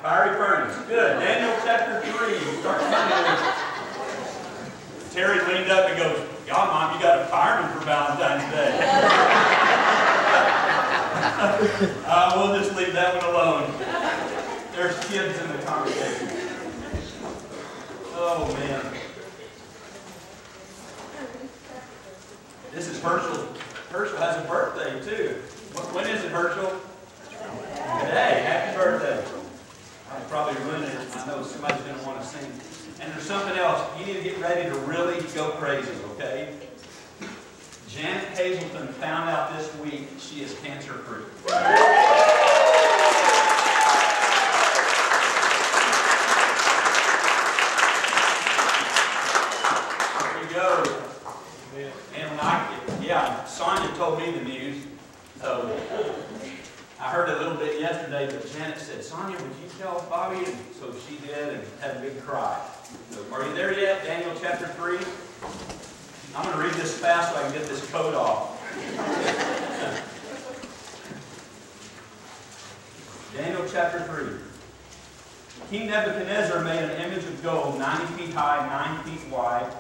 Fiery furnace. Good. Daniel chapter 3. Start Terry leaned up and goes, "God, Mom, you got a fireman for Valentine's Day." We'll just leave that one alone. There's kids in the congregation. Oh, man. This is Herschel. Herschel has a birthday, too. When is it, Herschel? Today. Happy birthday. I'll probably ruin it. I know somebody's going to want to sing. And there's something else. You need to get ready to really go crazy, okay? Janet Hazelton found out this week she is cancer-free. There you go. And when Sonia told me the news, so I heard a little bit yesterday, but Janet said, "Sonia, would you tell Bobby?" And so she did and had a big cry. So, are you there yet? Daniel chapter 3. I'm going to read this fast so I can get this coat off. Daniel chapter 3. King Nebuchadnezzar made an image of gold 90 feet high, 9 feet wide,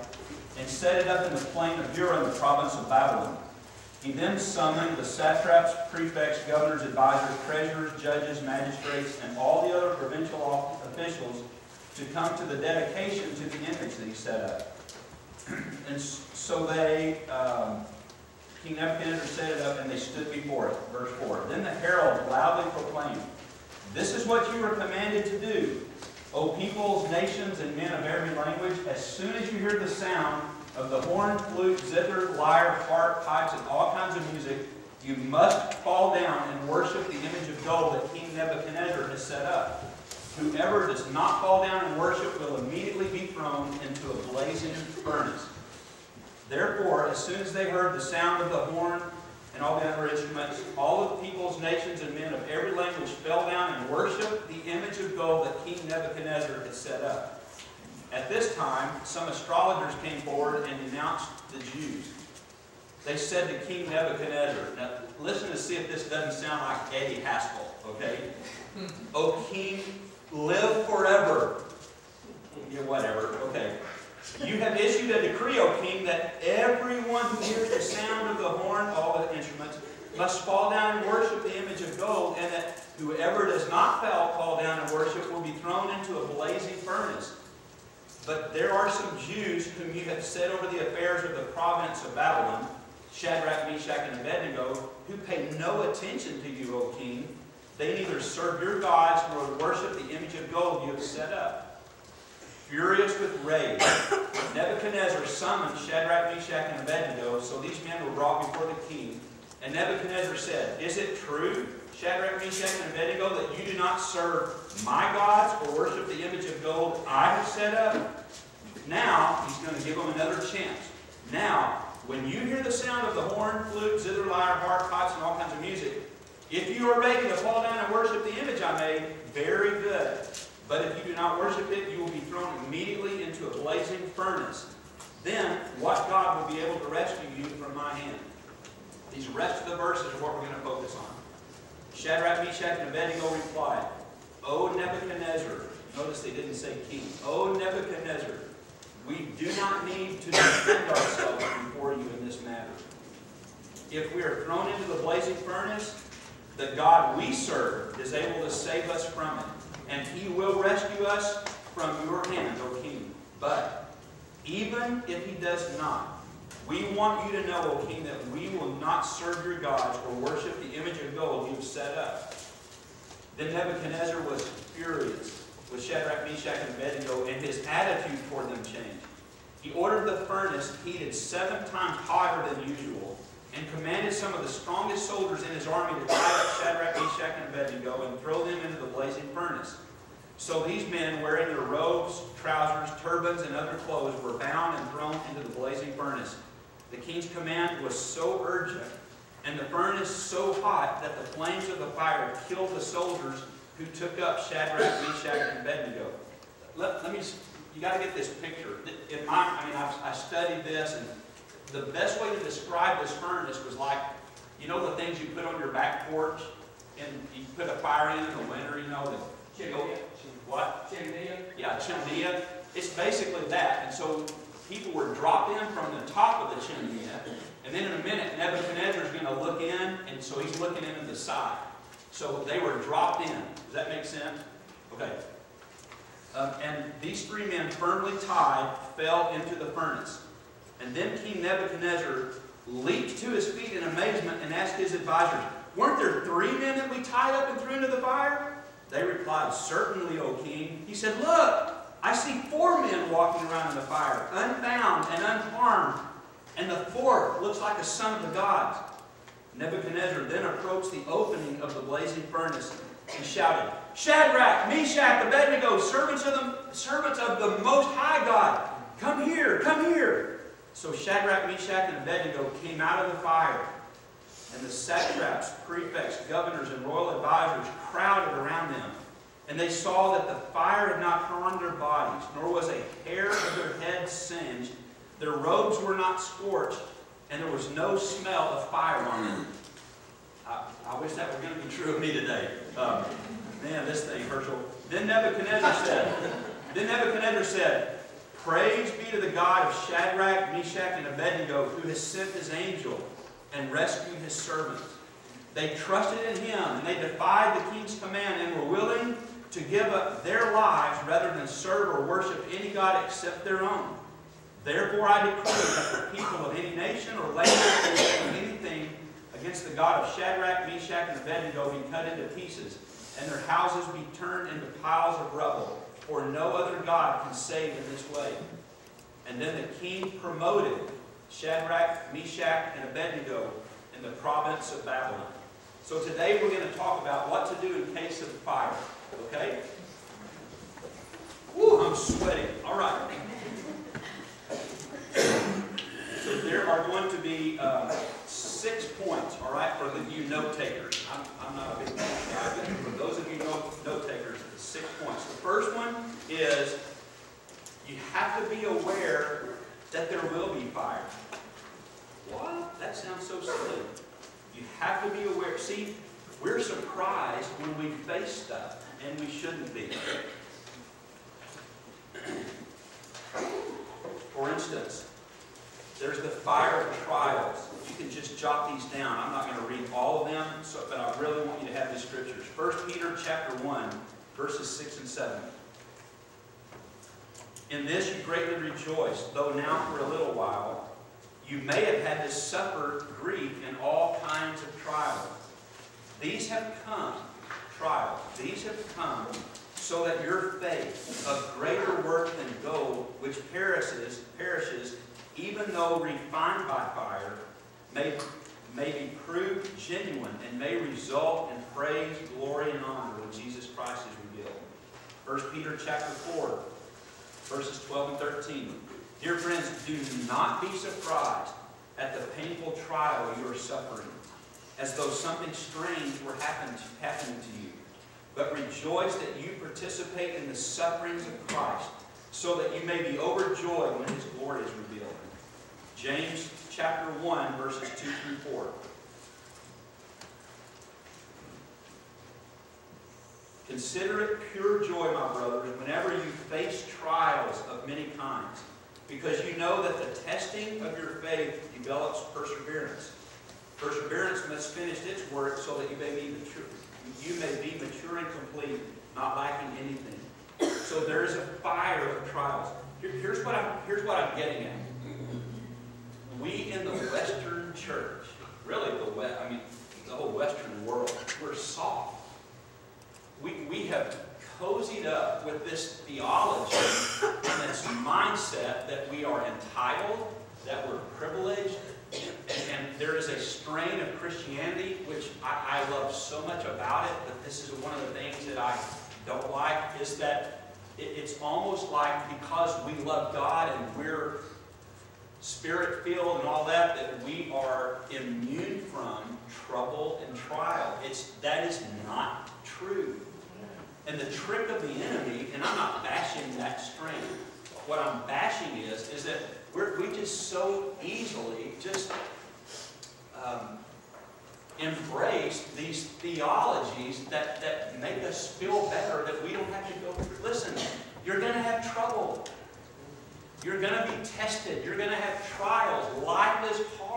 and set it up in the plain of Dura in the province of Babylon. He then summoned the satraps, prefects, governors, advisors, treasurers, judges, magistrates, and all the other provincial officials to come to the dedication to the image that he set up. And so King Nebuchadnezzar set it up and they stood before it. Verse 4. Then the herald loudly proclaimed, "This is what you are commanded to do, O peoples, nations, and men of every language. As soon as you hear the sound of the horn, flute, zither, lyre, harp, pipes, and all kinds of music, you must fall down and worship the image of gold that King Nebuchadnezzar has set up. Whoever does not fall down and worship will immediately be thrown into a blazing furnace." Therefore, as soon as they heard the sound of the horn and all the other instruments, all of the peoples, nations, and men of every language fell down and worshipped the image of gold that King Nebuchadnezzar had set up. At this time, some astrologers came forward and denounced the Jews. They said to King Nebuchadnezzar, now listen to see if this doesn't sound like Eddie Haskell, okay? "O king, live forever." Yeah, whatever, okay. "You have issued a decree, O king, that everyone who hears the sound of the horn, all the instruments, must fall down and worship the image of gold, and that whoever does not fall down and worship will be thrown into a blazing furnace. But there are some Jews whom you have set over the affairs of the province of Babylon, Shadrach, Meshach, and Abednego, who pay no attention to you, O king. They neither serve your gods nor worship the image of gold you have set up." Furious with rage, Nebuchadnezzar summoned Shadrach, Meshach, and Abednego, so these men were brought before the king. And Nebuchadnezzar said, "Is it true, Shadrach, Meshach, and Abednego, that you do not serve my gods or worship the image of gold I have set up?" Now, he's going to give them another chance. "Now, when you hear the sound of the horn, flute, zither, lyre, harp, pipes, and all kinds of music, if you are ready to fall down and worship the image I made, very good. But if you do not worship it, you will be thrown immediately into a blazing furnace. Then what God will be able to rescue you from my hand?" These rest of the verses are what we're going to focus on. Shadrach, Meshach, and Abednego replied, "O Nebuchadnezzar," notice they didn't say king, "O Nebuchadnezzar, we do not need to defend ourselves before you in this matter. If we are thrown into the blazing furnace, the God we serve is able to save us from it, and he will rescue us from your hand, O king. But even if he does not, we want you to know, O king, that we will not serve your gods or worship the image of gold you have set up." Then Nebuchadnezzar was furious with Shadrach, Meshach, and Abednego, and his attitude toward them changed. He ordered the furnace heated 7 times hotter than usual, and commanded some of the strongest soldiers in his army to tie up Shadrach, Meshach, and Abednego and throw them into the blazing furnace. So these men, wearing their robes, trousers, turbans, and other clothes, were bound and thrown into the blazing furnace. The king's command was so urgent, and the furnace so hot, that the flames of the fire killed the soldiers who took up Shadrach, Meshach, and Abednego. You got to get this picture. I studied this, and the best way to describe this furnace was like, you know the things you put on your back porch, and you put a fire in the winter, you know, the basically that. And so people were dropped in from the top of the chimney. And then in a minute, Nebuchadnezzar is going to look in, and so he's looking into the side. So they were dropped in. Does that make sense? Okay. And these three men, firmly tied, fell into the furnace. And then King Nebuchadnezzar leaped to his feet in amazement and asked his advisors, "Weren't there three men that we tied up and threw into the fire?" They replied, "Certainly, O king." He said, "Look, I see four men walking around in the fire, unbound and unharmed, and the fourth looks like a son of the gods." Nebuchadnezzar then approached the opening of the blazing furnace and shouted, "Shadrach, Meshach, Abednego, servants of the Most High God, come here, come here." So Shadrach, Meshach, and Abednego came out of the fire, and the satraps, prefects, governors, and royal advisors crowded around them. And they saw that the fire had not harmed their bodies, nor was a hair of their heads singed. Their robes were not scorched, and there was no smell of fire on them. I wish that were going to be true of me today. Man, this thing, Herschel. Then Nebuchadnezzar said, "Praise be to the God of Shadrach, Meshach, and Abednego, who has sent his angel and rescued his servants. They trusted in him, and they defied the king's command, and were willing to give up their lives rather than serve or worship any god except their own. Therefore I decree that the people of any nation or language who do anything against the God of Shadrach, Meshach, and Abednego be cut into pieces, and their houses be turned into piles of rubble, for no other God can save in this way." And then the king promoted Shadrach, Meshach, and Abednego in the province of Babylon. So today we're going to talk about what to do in case of fire. Okay? Woo, I'm sweating. All right. So there are going to be 6 points, all right, for you note takers. I'm not a big guy, but for those of you note takers, 6 points. The first one is you have to be aware that there will be fire. What? That sounds so silly. You have to be aware. See, we're surprised when we face stuff, and we shouldn't be. For instance, there's the fire of trials. You can just jot these down. I'm not going to read all of them, but I really want you to have the scriptures. 1 Peter chapter 1, verses 6 and 7. "In this you greatly rejoice, though now for a little while you may have had to suffer grief in all kinds of trials. These have come so that your faith, of greater worth than gold, which perishes, even though refined by fire, may be proved genuine and may result in praise, glory, and honor when Jesus Christ is revealed." 1 Peter chapter 4, verses 12 and 13. "Dear friends, do not be surprised at the painful trial you are suffering, as though something strange were happening to you. But rejoice that you participate in the sufferings of Christ, so that you may be overjoyed when his glory is revealed." James chapter 1, verses 2 through 4. "Consider it pure joy, my brothers, whenever you face trials of many kinds, because you know that the testing of your faith develops perseverance. Perseverance must finish its work so that you may be mature and complete, not lacking anything." So there is a fire of trials. Here's what I'm getting at. We in the Western church, really the whole Western world, we're soft. We have cozied up with this theology and this mindset that we are entitled, that we're privileged, and there is a strain of Christianity, which I love so much about it, but this is one of the things that I don't like, is that it's almost like because we love God and we're Spirit-filled and all that, that we are immune from trouble and trial. That is not true. And the trick of the enemy, and I'm not bashing that strain, what I'm bashing is that we just so easily just embrace these theologies that make us feel better, that we don't have to go through. Listen, you're going to have trouble. You're going to be tested. You're going to have trials. Life is hard.